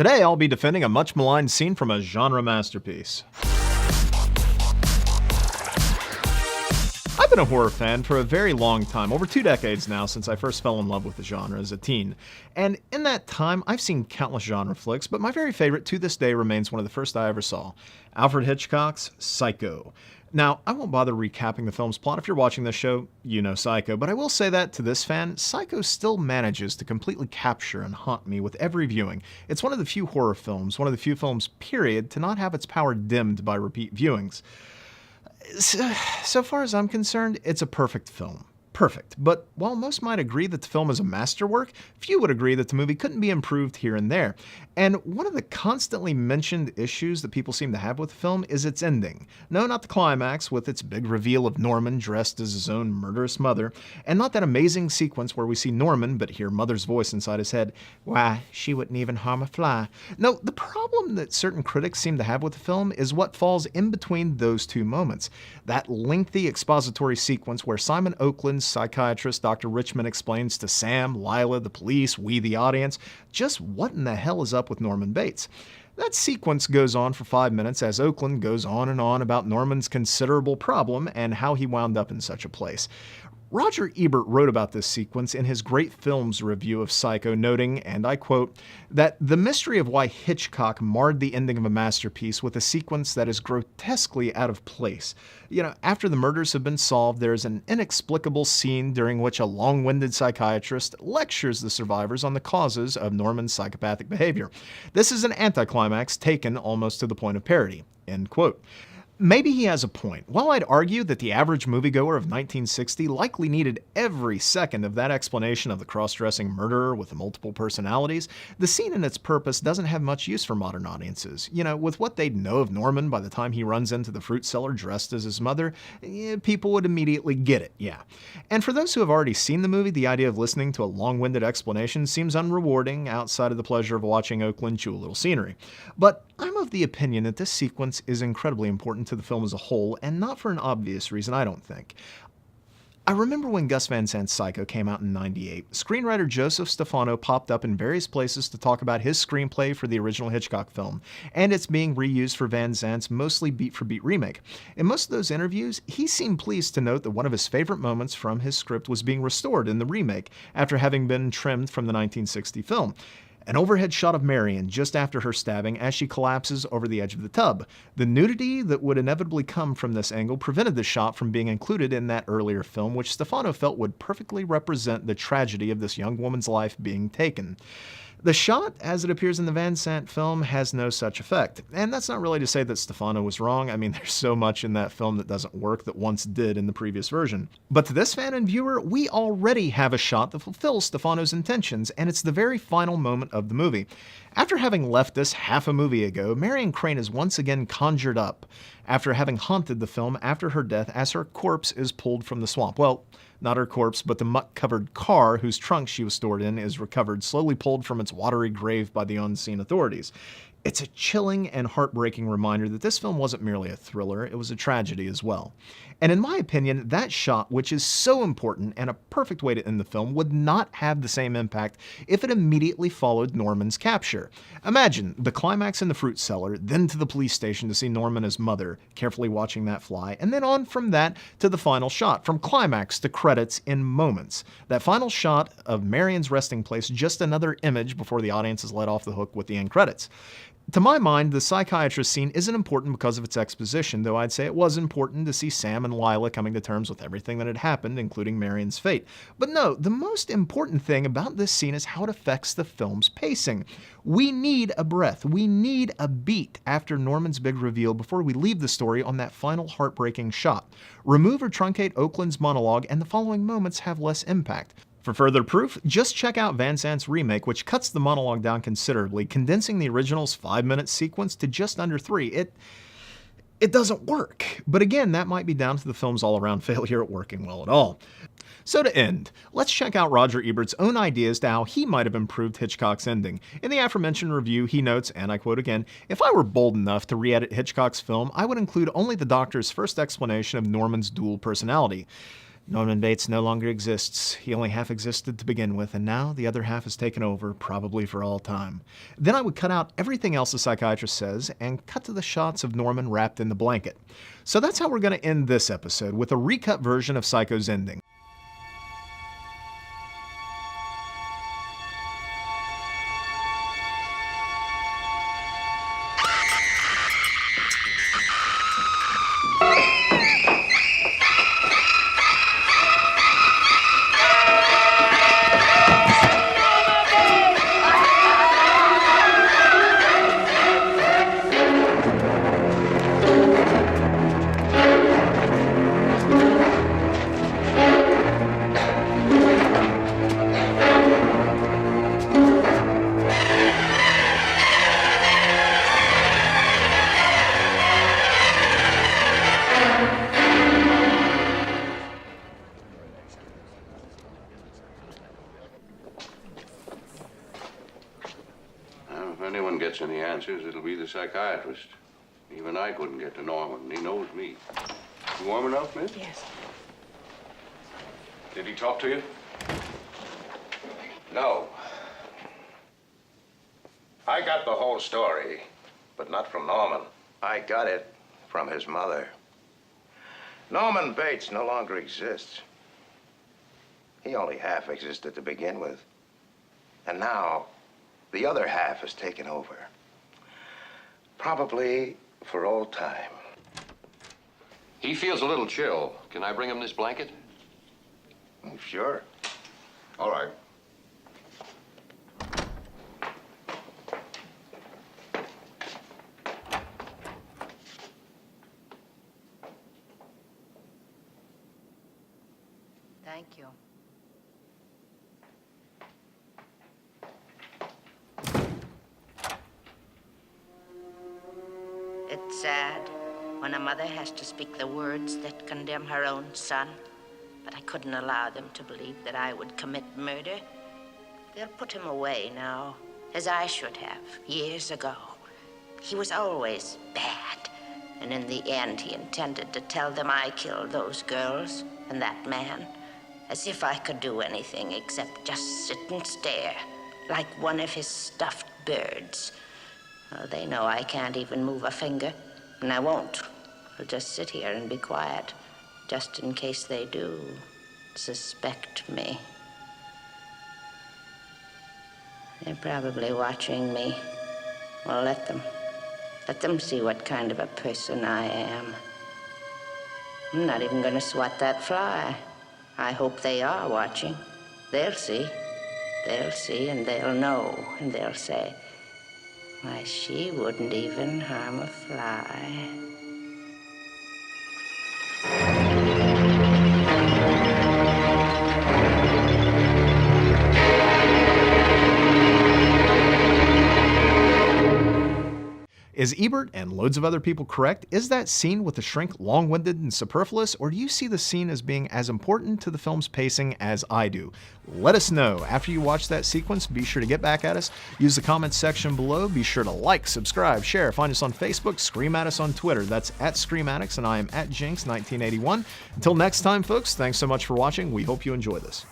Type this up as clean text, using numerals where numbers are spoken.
Today I'll be defending a much maligned scene from a genre masterpiece. I've been a horror fan for a very long time, over 2 decades now since I first fell in love with the genre as a teen. And in that time, I've seen countless genre flicks, but my very favorite to this day remains one of the first I ever saw, Alfred Hitchcock's Psycho. Now, I won't bother recapping the film's plot. If you're watching this show, you know Psycho, but I will say that to this fan, Psycho still manages to completely capture and haunt me with every viewing. It's one of the few horror films, one of the few films, period, to not have its power dimmed by repeat viewings. So far as I'm concerned, it's a perfect film. Perfect. But while most might agree that the film is a masterwork, few would agree that the movie couldn't be improved here and there. And one of the constantly mentioned issues that people seem to have with the film is its ending. No, not the climax, with its big reveal of Norman dressed as his own murderous mother, and not that amazing sequence where we see Norman but hear Mother's voice inside his head, "Why, she wouldn't even harm a fly." No, the problem that certain critics seem to have with the film is what falls in between those two moments. That lengthy expository sequence where Simon Oakland's psychiatrist Dr. Richmond explains to Sam, Lila, the police, we the audience, just what in the hell is up with Norman Bates. That sequence goes on for 5 minutes as Oakland goes on and on about Norman's considerable problem and how he wound up in such a place. Roger Ebert wrote about this sequence in his Great Films review of Psycho, noting, and I quote, that the mystery of why Hitchcock marred the ending of a masterpiece with a sequence that is grotesquely out of place. After the murders have been solved, there's an inexplicable scene during which a long-winded psychiatrist lectures the survivors on the causes of Norman's psychopathic behavior. This is an anticlimax taken almost to the point of parody, end quote. Maybe he has a point. While I'd argue that the average moviegoer of 1960 likely needed every second of that explanation of the cross-dressing murderer with the multiple personalities, the scene and its purpose doesn't have much use for modern audiences. With what they'd know of Norman by the time he runs into the fruit cellar dressed as his mother, people would immediately get it, yeah. And for those who have already seen the movie, the idea of listening to a long-winded explanation seems unrewarding outside of the pleasure of watching Oakland chew a little scenery. But I'm of the opinion that this sequence is incredibly important to the film as a whole, and not for an obvious reason, I don't think. I remember when Gus Van Sant's Psycho came out in '98, screenwriter Joseph Stefano popped up in various places to talk about his screenplay for the original Hitchcock film, and it's being reused for Van Sant's mostly beat-for-beat remake. In most of those interviews, he seemed pleased to note that one of his favorite moments from his script was being restored in the remake, after having been trimmed from the 1960 film. An overhead shot of Marion just after her stabbing as she collapses over the edge of the tub. The nudity that would inevitably come from this angle prevented the shot from being included in that earlier film, which Stefano felt would perfectly represent the tragedy of this young woman's life being taken. The shot, as it appears in the Van Sant film, has no such effect. And that's not really to say that Stefano was wrong. I mean, there's so much in that film that doesn't work that once did in the previous version. But to this fan and viewer, we already have a shot that fulfills Stefano's intentions, and it's the very final moment of the movie. After having left us half a movie ago, Marion Crane is once again conjured up after having haunted the film after her death as her corpse is pulled from the swamp. Well, not her corpse, but the muck-covered car whose trunk she was stored in is recovered, slowly pulled from its watery grave by the unseen authorities. It's a chilling and heartbreaking reminder that this film wasn't merely a thriller, it was a tragedy as well. And in my opinion, that shot, which is so important and a perfect way to end the film, would not have the same impact if it immediately followed Norman's capture. Imagine the climax in the fruit cellar, then to the police station to see Norman as mother, carefully watching that fly, and then on from that to the final shot, from climax to credits in moments. That final shot of Marion's resting place, just another image before the audience is let off the hook with the end credits. To my mind, the psychiatrist scene isn't important because of its exposition, though I'd say it was important to see Sam and Lila coming to terms with everything that had happened, including Marion's fate. But no, the most important thing about this scene is how it affects the film's pacing. We need a breath, we need a beat after Norman's big reveal before we leave the story on that final heartbreaking shot. Remove or truncate Oakland's monologue and the following moments have less impact. For further proof, just check out Van Sant's remake, which cuts the monologue down considerably, condensing the original's 5-minute sequence to just under 3. It doesn't work. But again, that might be down to the film's all-around failure at working well at all. So to end, let's check out Roger Ebert's own ideas to how he might have improved Hitchcock's ending. In the aforementioned review, he notes, and I quote again, "If I were bold enough to re-edit Hitchcock's film, I would include only the doctor's first explanation of Norman's dual personality." Norman Bates no longer exists. He only half existed to begin with, and now the other half has taken over, probably for all time. Then I would cut out everything else the psychiatrist says and cut to the shots of Norman wrapped in the blanket. So that's how we're going to end this episode, with a recut version of Psycho's ending. If anyone gets any answers, it'll be the psychiatrist. Even I couldn't get to Norman. He knows me. You warm enough, miss? Yes. Did he talk to you? No. I got the whole story, but not from Norman. I got it from his mother. Norman Bates no longer exists. He only half existed to begin with. And now, the other half has taken over. Probably for all time. He feels a little chill. Can I bring him this blanket? Sure. All right. Thank you. It's sad when a mother has to speak the words that condemn her own son, but I couldn't allow them to believe that I would commit murder. They'll put him away now, as I should have, years ago. He was always bad, and in the end he intended to tell them I killed those girls and that man, as if I could do anything except just sit and stare, like one of his stuffed birds. Well, they know I can't even move a finger, and I won't. I'll just sit here and be quiet, just in case they do suspect me. They're probably watching me. Well, let them. Let them see what kind of a person I am. I'm not even gonna swat that fly. I hope they are watching. They'll see. They'll see, and they'll know, and they'll say, why, she wouldn't even harm a fly. Is Ebert and loads of other people correct? Is that scene with the shrink long-winded and superfluous, or do you see the scene as being as important to the film's pacing as I do? Let us know. After you watch that sequence, be sure to get back at us. Use the comments section below. Be sure to like, subscribe, share. Find us on Facebook. Scream at us on Twitter. That's at Scream Addicts, and I am at Jinx 1981. Until next time, folks, thanks so much for watching. We hope you enjoy this.